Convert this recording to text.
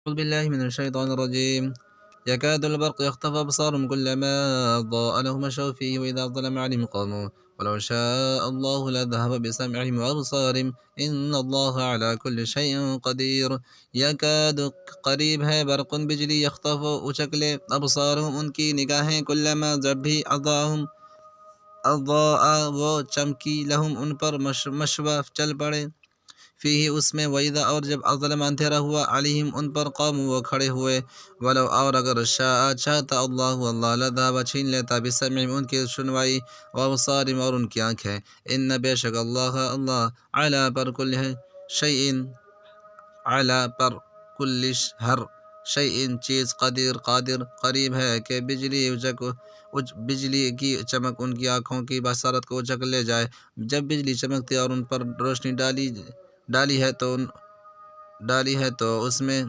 أعوذ بالله من الشيطان الرجيم. يكاد البرق يخطف أبصارهم كلما أضاء لهم مشوا فيه وإذا ظلم عليهم قاموا ولو شاء الله لذهب بسمعهم وأبصارهم إن الله على كل شيء قدير. يكاد قریب ہے برق بجلی یختف اچکلے ابصارهم ان کی نگاہیں کلما جب بھی اضاء وہ چمکی لہم ان پر مشوا چل پڑے فیہ اس میں وَإِذَا اور جب اظلم اندھیرا ہوا علیہم ان پر قوم وہ کھڑے ہوئے ولو اور اگر شاء چاہتا اللہ لذهب چھین لیتا بسمعهم ان کی سنوائی وابصارهم اور ان کی آنکھیں ان بے شک اللہ علی پر کل شیء علی پر کل ہر شیء چیز قادر قریب ہے کہ بجلی کی چمک ان کی آنکھوں کی بصارت کو اچک لے جائے جب بجلی چمکتی اور ان پر روشنی ڈالی ہے تو اس میں